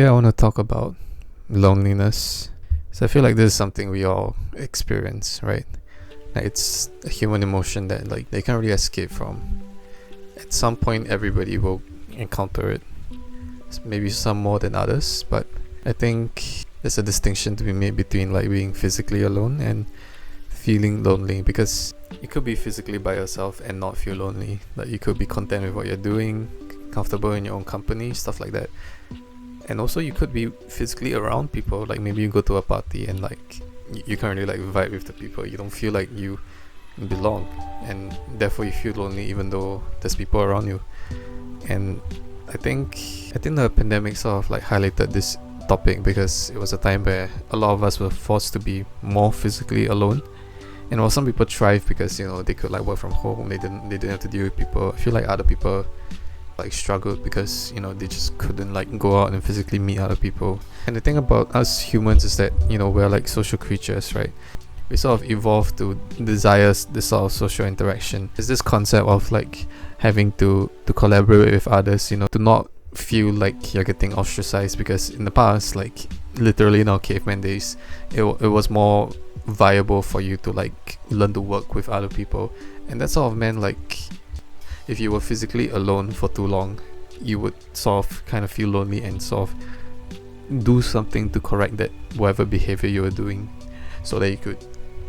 Yeah, I want to talk about loneliness. So I feel like this is something we all experience, right? Like it's a human emotion that like they can't really escape from. At some point, everybody will encounter it. Maybe some more than others, but I think there's a distinction to be made between like being physically alone and feeling lonely, because you could be physically by yourself and not feel lonely. Like you could be content with what you're doing, comfortable in your own company, stuff like that. And also you could be physically around people, like maybe you go to a party and like you can't really like vibe with the people, you don't feel like you belong, and therefore you feel lonely even though there's people around you. And I think the pandemic sort of like highlighted this topic, because it was a time where a lot of us were forced to be more physically alone. And while some people thrive because they could like work from home, they didn't have to deal with people, I feel like other people like struggled because they just couldn't like go out and physically meet other people. And the thing about us humans is that we're like social creatures, right? We sort of evolved to desire this sort of social interaction. There's this concept of like having to collaborate with others, to not feel like you're getting ostracized, because in the past, like literally in our caveman days, it was more viable for you to like learn to work with other people. And that sort of meant like if you were physically alone for too long, you would sort of kind of feel lonely and sort of do something to correct that whatever behavior you were doing, so that you could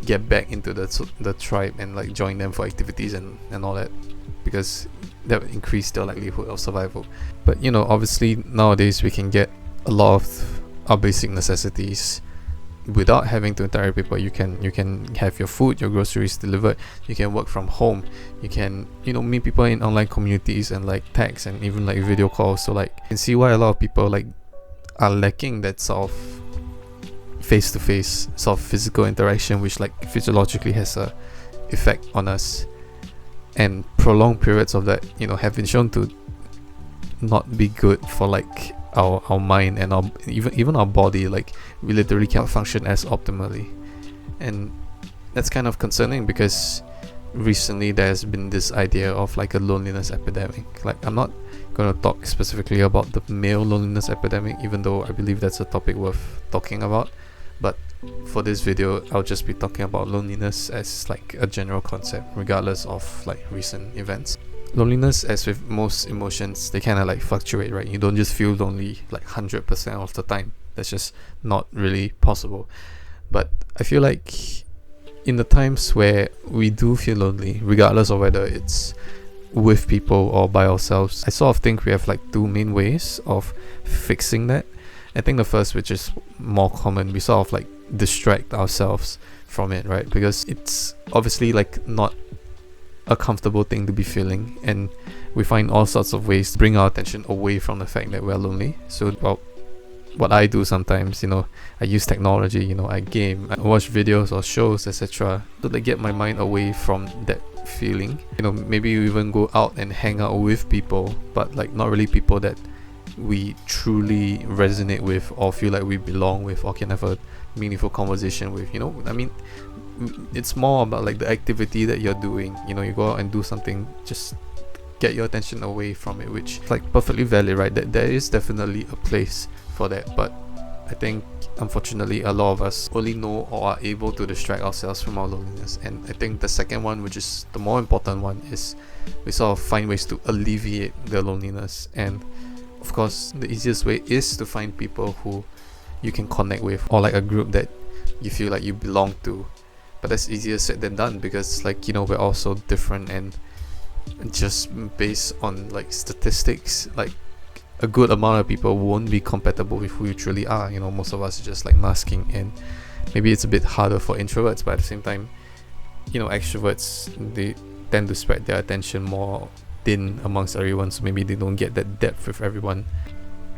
get back into the tribe and like join them for activities and all that, because that would increase the likelihood of survival. But obviously nowadays we can get a lot of our basic necessities without having to interact with people. You can have your food, your groceries delivered, you can work from home, you can meet people in online communities and like text and even like video calls. So like you can see why a lot of people like are lacking that sort of face-to-face sort of physical interaction, which like physiologically has a effect on us. And prolonged periods of that have been shown to not be good for like our mind and our even our body. Like we literally cannot function as optimally, and that's kind of concerning, because recently there's been this idea of like a loneliness epidemic. Like I'm not going to talk specifically about the male loneliness epidemic, even though I believe that's a topic worth talking about, but for this video I'll just be talking about loneliness as like a general concept, regardless of like recent events. Loneliness, as with most emotions, they kind of like fluctuate, right? You don't just feel lonely like 100% of the time. That's just not really possible. But I feel like in the times where we do feel lonely, regardless of whether it's with people or by ourselves, I sort of think we have like two main ways of fixing that. I think the first, which is more common, we sort of like distract ourselves from it, right? Because it's obviously like not a comfortable thing to be feeling, and we find all sorts of ways to bring our attention away from the fact that we're lonely. So what I do sometimes, I use technology, I game, I watch videos or shows, etc., to like get my mind away from that feeling. Maybe you even go out and hang out with people, but like not really people that we truly resonate with or feel like we belong with or can have a meaningful conversation with. I mean, it's more about like the activity that you're doing. You go out and do something, just get your attention away from it, which is like perfectly valid, right? That there is definitely a place for that. But I think unfortunately a lot of us only know or are able to distract ourselves from our loneliness. And I think the second one, which is the more important one, is we sort of find ways to alleviate the loneliness. And of course the easiest way is to find people who you can connect with, or like a group that you feel like you belong to. But that's easier said than done, because like we're all so different, and just based on like statistics, like a good amount of people won't be compatible with who you truly are. Most of us are just like masking, and maybe it's a bit harder for introverts, but at the same time extroverts, they tend to spread their attention more thin amongst everyone, so maybe they don't get that depth with everyone.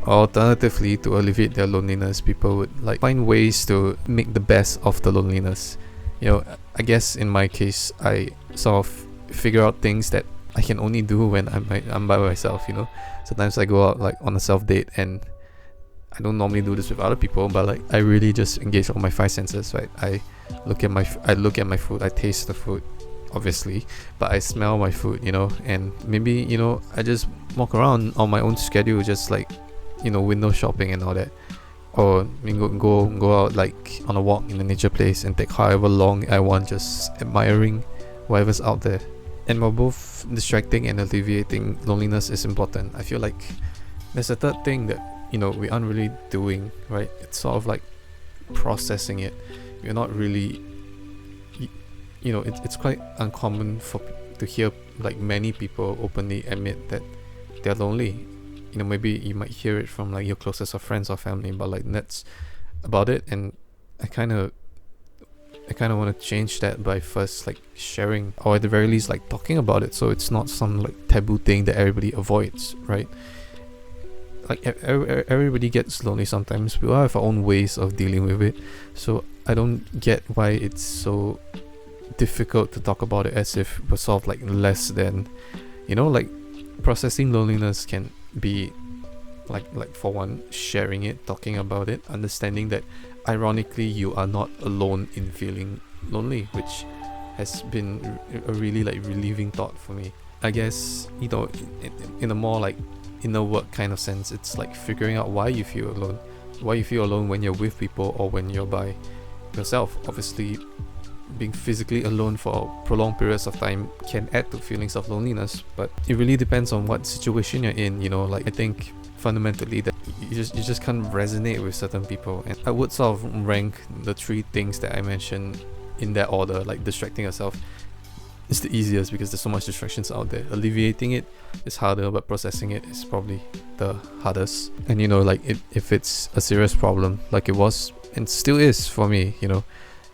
Alternatively, to alleviate their loneliness, people would like find ways to make the best of the loneliness. I guess in my case, I sort of figure out things that I can only do when I'm by myself. Sometimes I go out like on a self date, and I don't normally do this with other people, but like I really just engage all my five senses, right? I look at my food, I taste the food, obviously, but I smell my food, and maybe I just walk around on my own schedule, just like window shopping and all that, or go out like on a walk in a nature place and take however long I want, just admiring whatever's out there. And while both distracting and alleviating loneliness is important, I feel like there's a third thing that we aren't really doing, right? It's sort of like processing it. We're not really, it's quite uncommon to hear like many people openly admit that they're lonely. Maybe you might hear it from like your closest of friends or family, but like that's about it. And I kind of want to change that by first like sharing, or at the very least like talking about it, so it's not some like taboo thing that everybody avoids, right? Like everybody gets lonely sometimes. We all have our own ways of dealing with it, so I don't get why it's so difficult to talk about it as if we're sort of like less than, like processing loneliness can be like for one, sharing it, talking about it, understanding that ironically you are not alone in feeling lonely, which has been a really like relieving thought for me. I guess in a more like inner work kind of sense, it's like figuring out why you feel alone when you're with people or when you're by yourself. Obviously, being physically alone for prolonged periods of time can add to feelings of loneliness, but it really depends on what situation you're in. Like I think fundamentally that you just can't resonate with certain people, and I would sort of rank the three things that I mentioned in that order. Like distracting yourself is the easiest because there's so much distractions out there. Alleviating it is harder, but processing it is probably the hardest. And like if it's a serious problem like it was and still is for me,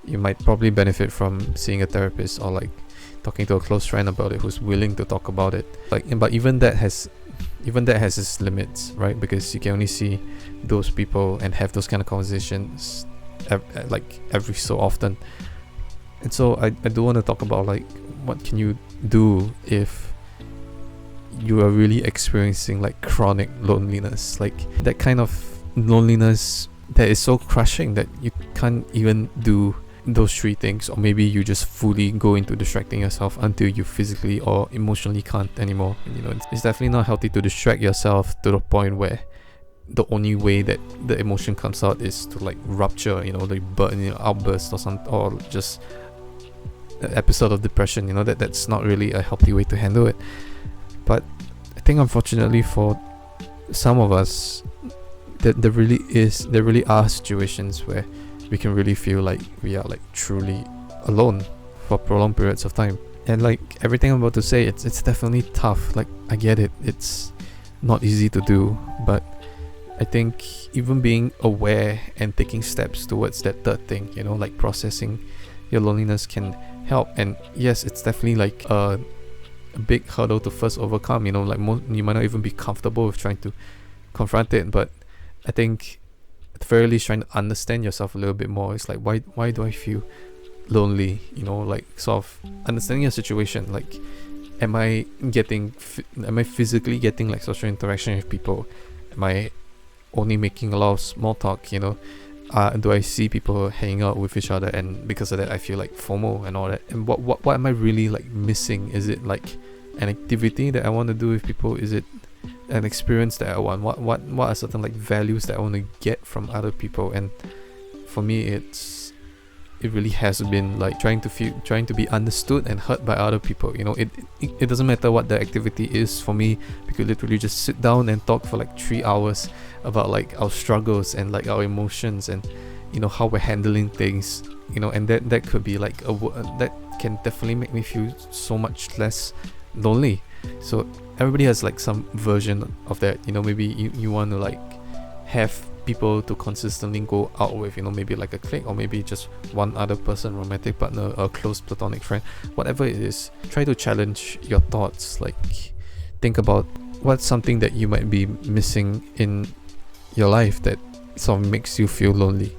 you might probably benefit from seeing a therapist or like talking to a close friend about it who's willing to talk about it. But even that has its limits, right? Because you can only see those people and have those kind of conversations every so often. And so I do want to talk about like what can you do if you are really experiencing like chronic loneliness, like that kind of loneliness that is so crushing that you can't even do those three things, or maybe you just fully go into distracting yourself until you physically or emotionally can't anymore. It's definitely not healthy to distract yourself to the point where the only way that the emotion comes out is to like rupture, like burn, outburst or just an episode of depression. That's not really a healthy way to handle it. But I think unfortunately for some of us, there really are situations where we can really feel like we are like truly alone for prolonged periods of time. And like everything I'm about to say, it's definitely tough. Like I get it, it's not easy to do, but I think even being aware and taking steps towards that third thing, like processing your loneliness can help. And yes, it's definitely like a big hurdle to first overcome. Like you might not even be comfortable with trying to confront it, but I think at the very least trying to understand yourself a little bit more. It's like why do I feel lonely? Like sort of understanding your situation. Like am I physically getting like social interaction with people? Am I only making a lot of small talk? Do I see people hanging out with each other, and because of that I feel like FOMO and all that? And what am I really like missing? Is it like an activity that I want to do with people? Is it an experience that I want? What are certain like values that I want to get from other people? And for me, it really has been like trying to be understood and heard by other people. It doesn't matter what the activity is. For me, we could literally just sit down and talk for like 3 hours about like our struggles and like our emotions and how we're handling things. And that could be like that can definitely make me feel so much less lonely. So everybody has like some version of that. Maybe you want to like have people to consistently go out with, maybe like a clique, or maybe just one other person, romantic partner, a close platonic friend, whatever it is. Try to challenge your thoughts. Like think about what's something that you might be missing in your life that sort of makes you feel lonely.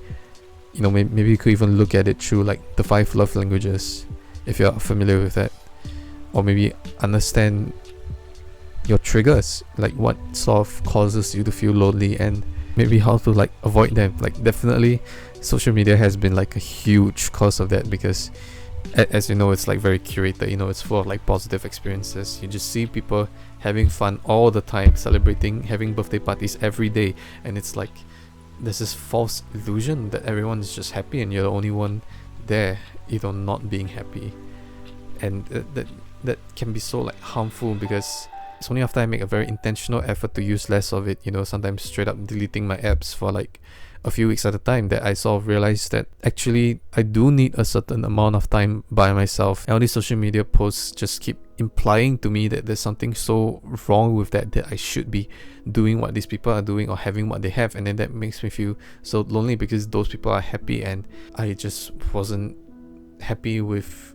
Maybe you could even look at it through like the 5 love languages, if you're familiar with that. Or maybe understand your triggers, like what sort of causes you to feel lonely, and maybe how to like avoid them. Like definitely social media has been like a huge cause of that, because as you know, it's like very curated, you know, it's full of like positive experiences. You just see people having fun all the time, celebrating, having birthday parties every day, and it's like there's this false illusion that everyone is just happy and you're the only one there, you know, not being happy. And that can be so like harmful, because it's only after I make a very intentional effort to use less of it, you know, sometimes straight up deleting my apps for like a few weeks at a time, that I sort of realized that actually I do need a certain amount of time by myself. And all these social media posts just keep implying to me that there's something so wrong with that I should be doing what these people are doing or having what they have, and then that makes me feel so lonely because those people are happy and I just wasn't happy with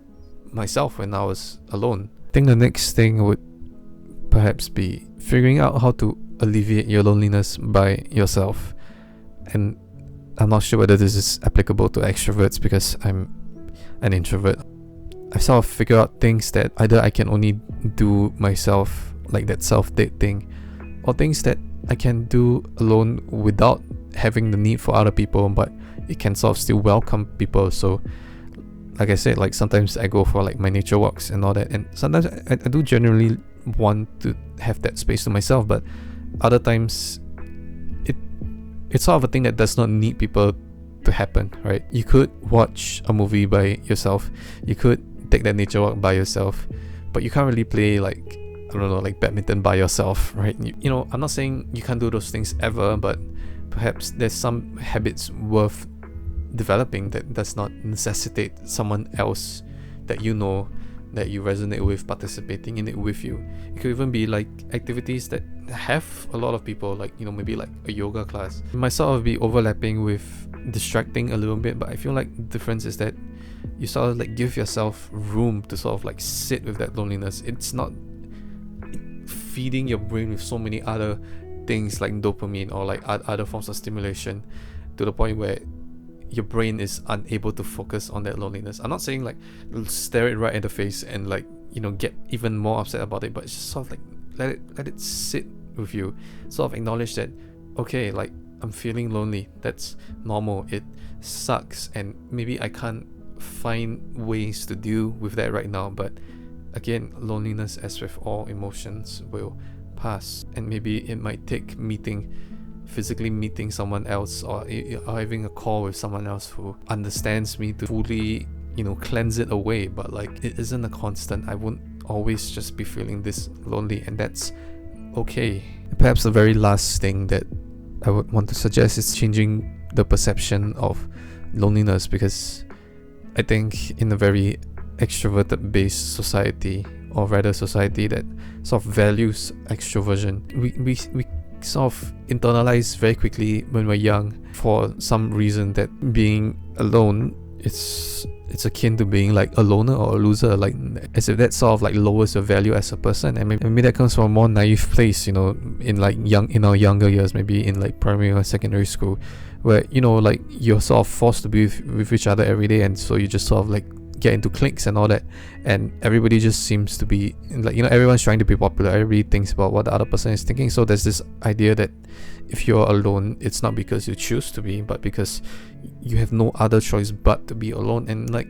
myself when I was alone. I think the next thing would perhaps be figuring out how to alleviate your loneliness by yourself. And I'm not sure whether this is applicable to extroverts because I'm an introvert. I've sort of figured out things that either I can only do myself, like that self-date thing, or things that I can do alone without having the need for other people, but it can sort of still welcome people. So like I said, like sometimes I go for like my nature walks and all that, and sometimes I do generally want to have that space to myself, but other times it's sort of a thing that does not need people to happen, right? You could watch a movie by yourself, you could take that nature walk by yourself, but you can't really play like, I don't know, like badminton by yourself, right? You know, I'm not saying you can't do those things ever, but perhaps there's some habits worth developing that does not necessitate someone else that you know, that you resonate with, participating in it with you. It could even be like activities that have a lot of people, like, you know, maybe like a yoga class. It might sort of be overlapping with distracting a little bit, but I feel like the difference is that you sort of like give yourself room to sort of like sit with that loneliness. It's not feeding your brain with so many other things like dopamine or like other forms of stimulation to the point where your brain is unable to focus on that loneliness. I'm not saying like stare it right in the face and like, you know, get even more upset about it, but it's just sort of like let it sit with you. Sort of acknowledge that, okay, like I'm feeling lonely. That's normal. It sucks, and maybe I can't find ways to deal with that right now. But again, loneliness, as with all emotions, will pass, and maybe it might take physically meeting someone else, or having a call with someone else who understands me to fully, you know, cleanse it away. But like, it isn't a constant. I won't always just be feeling this lonely, and that's okay. Perhaps the very last thing that I would want to suggest is changing the perception of loneliness, because I think in a very extroverted based society, or rather society that sort of values extroversion, we sort of internalize very quickly when we're young, for some reason, that being alone, it's akin to being like a loner or a loser, like as if that sort of like lowers your value as a person. And maybe that comes from a more naive place, you know, in our younger years, maybe in like primary or secondary school, where, you know, like you're sort of forced to be with each other every day, and so you just sort of like get into cliques and all that, and everybody just seems to be like, you know, everyone's trying to be popular, everybody thinks about what the other person is thinking. So there's this idea that if you're alone, it's not because you choose to be, but because you have no other choice but to be alone. And like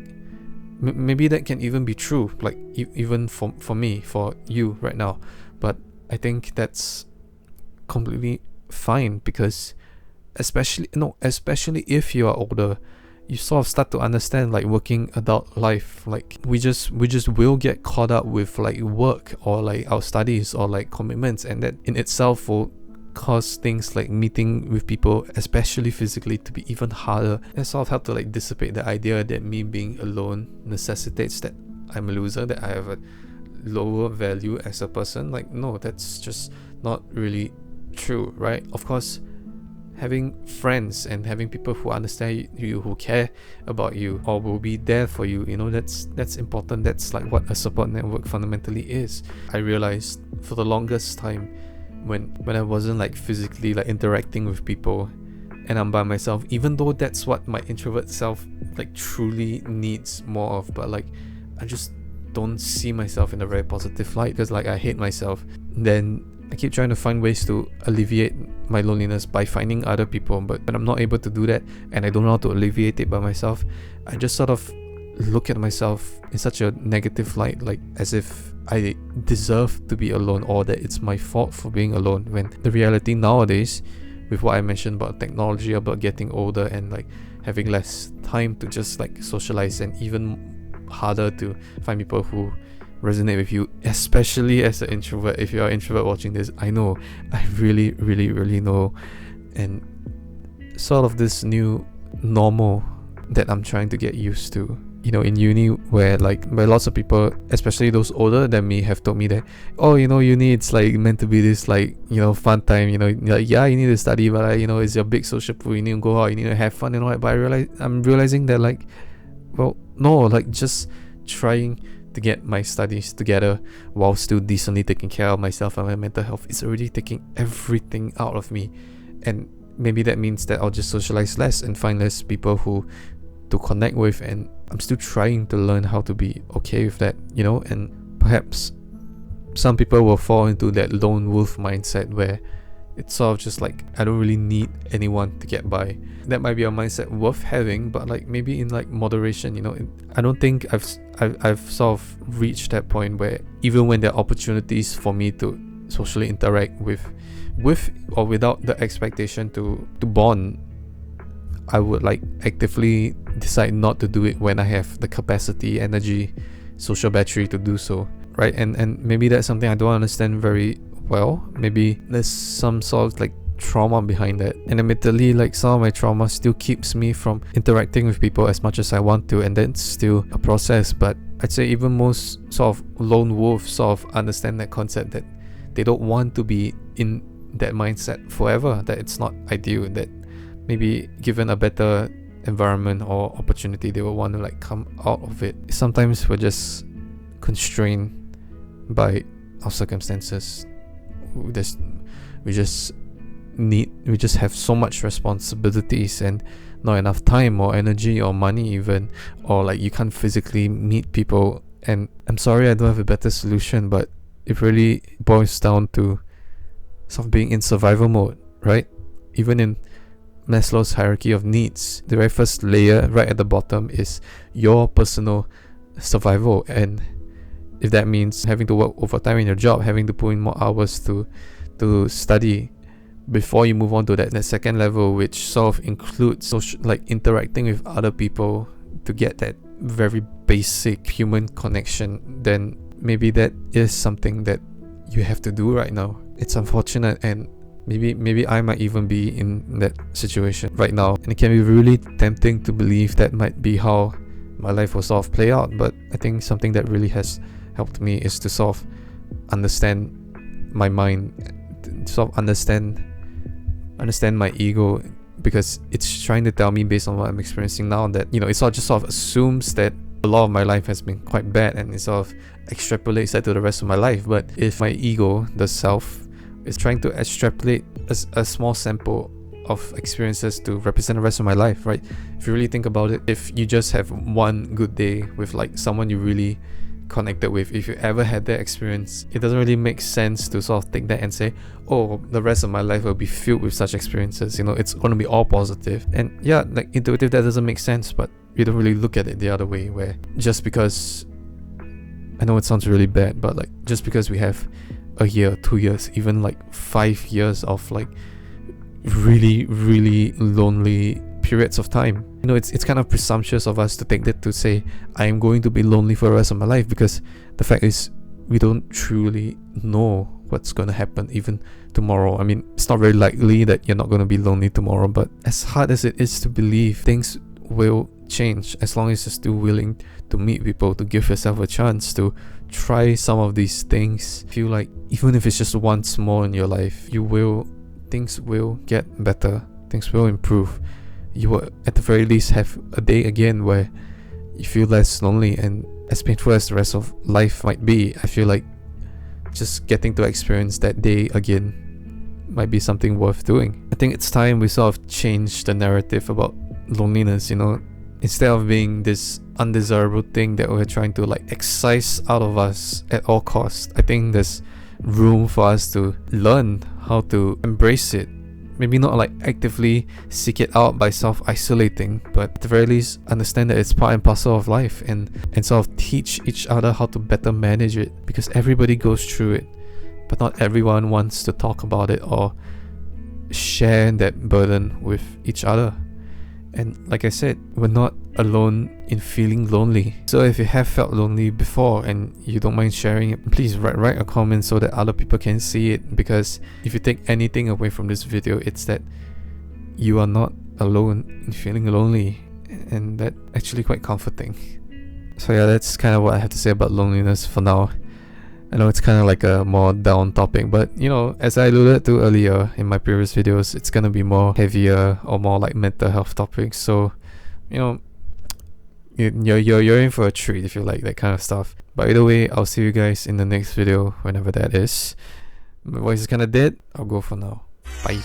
maybe that can even be true, like even for me, for you right now, but I think that's completely fine, because especially if you are older, you sort of start to understand like working adult life. Like we just will get caught up with like work or like our studies or like commitments, and that in itself will cause things like meeting with people, especially physically, to be even harder. And sort of help to like dissipate the idea that me being alone necessitates that I'm a loser, that I have a lower value as a person. Like, no, that's just not really true, right? Of course, having friends and having people who understand you, who care about you, or will be there for you, you know, that's important. That's like what a support network fundamentally is. I realized for the longest time, when I wasn't like physically like interacting with people and I'm by myself, even though that's what my introvert self like truly needs more of, but like I just don't see myself in a very positive light, because like I hate myself. Then I keep trying to find ways to alleviate my loneliness by finding other people, but I'm not able to do that, and I don't know how to alleviate it by myself. I just sort of look at myself in such a negative light, like as if I deserve to be alone or that it's my fault for being alone, when the reality nowadays, with what I mentioned about technology, about getting older and like having less time to just like socialize, and even harder to find people who resonate with you, especially as an introvert. If you're an introvert watching this, I know, I really know. And sort of this new normal that I'm trying to get used to, in uni, where lots of people, especially those older than me, have told me that, oh, uni, it's like meant to be this like, fun time, like, yeah, you need to study, but like, it's your big social pool, you need to go out, you need to have fun and all that. But I'm realizing that like, well, no, like just trying to get my studies together while still decently taking care of myself and my mental health is already taking everything out of me. And maybe that means that I'll just socialize less and find less people to connect with, and I'm still trying to learn how to be okay with that, and perhaps some people will fall into that lone wolf mindset where it's sort of just like, I don't really need anyone to get by. That might be a mindset worth having, but like maybe in like moderation, I don't think I've sort of reached that point where even when there are opportunities for me to socially interact with or without the expectation to bond, I would like actively decide not to do it when I have the capacity, energy, social battery to do so, right? And maybe that's something I don't understand very well. Maybe there's some sort of like trauma behind that, and admittedly, like some of my trauma still keeps me from interacting with people as much as I want to, and that's still a process. But I'd say even most sort of lone wolves sort of understand that concept, that they don't want to be in that mindset forever, that it's not ideal, that maybe given a better environment or opportunity, they will want to like come out of it. Sometimes we're just constrained by our circumstances. We just have so much responsibilities and not enough time or energy or money even, or like you can't physically meet people. And I'm sorry I don't have a better solution, but it really boils down to sort of being in survival mode, right? Even in Maslow's hierarchy of needs, the very first layer right at the bottom is your personal survival. And if that means having to work overtime in your job, having to put in more hours to study before you move on to that second level, which sort of includes like interacting with other people to get that very basic human connection, then maybe that is something that you have to do right now. It's unfortunate, and maybe I might even be in that situation right now, and it can be really tempting to believe that might be how my life will sort of play out. But I think something that really has helped me is to sort of understand my mind, sort of understand my ego, because it's trying to tell me, based on what I'm experiencing now, that it sort of just sort of assumes that a lot of my life has been quite bad, and it sort of extrapolates that to the rest of my life. But if my ego, the self, is trying to extrapolate a small sample of experiences to represent the rest of my life, right? If you really think about it, if you just have one good day with like someone you really connected with, if you ever had that experience, it doesn't really make sense to sort of take that and say, oh, the rest of my life will be filled with such experiences, it's going to be all positive. And yeah, like intuitive, that doesn't make sense, but you don't really look at it the other way, where just because, I know it sounds really bad, but like just because we have a year, 2 years, even like 5 years of like really lonely periods of time, it's kind of presumptuous of us to take that to say, I am going to be lonely for the rest of my life, because the fact is we don't truly know what's going to happen even tomorrow. I mean, it's not very likely that you're not going to be lonely tomorrow, but as hard as it is to believe, things will change as long as you're still willing to meet people, to give yourself a chance to try some of these things. Feel like even if it's just once more in your life, things will get better, things will improve. You will at the very least have a day again where you feel less lonely. And as painful as the rest of life might be, I feel like just getting to experience that day again might be something worth doing. I think it's time we sort of change the narrative about loneliness, instead of being this undesirable thing that we're trying to like excise out of us at all costs. I think there's room for us to learn how to embrace it, maybe not like actively seek it out by self-isolating, but at the very least understand that it's part and parcel of life, and sort of teach each other how to better manage it, because everybody goes through it, but not everyone wants to talk about it or share that burden with each other. And like I said, we're not alone in feeling lonely. So if you have felt lonely before and you don't mind sharing it, please write a comment so that other people can see it. Because if you take anything away from this video, it's that you are not alone in feeling lonely, and that's actually quite comforting. So yeah, that's kind of what I have to say about loneliness for now. I know it's kind of like a more down topic, but you know, as I alluded to earlier in my previous videos, it's gonna be more heavier or more like mental health topics. So, you know, you're in for a treat if you like that kind of stuff. But either way, I'll see you guys in the next video, whenever that is. My voice is kind of dead. I'll go for now. Bye.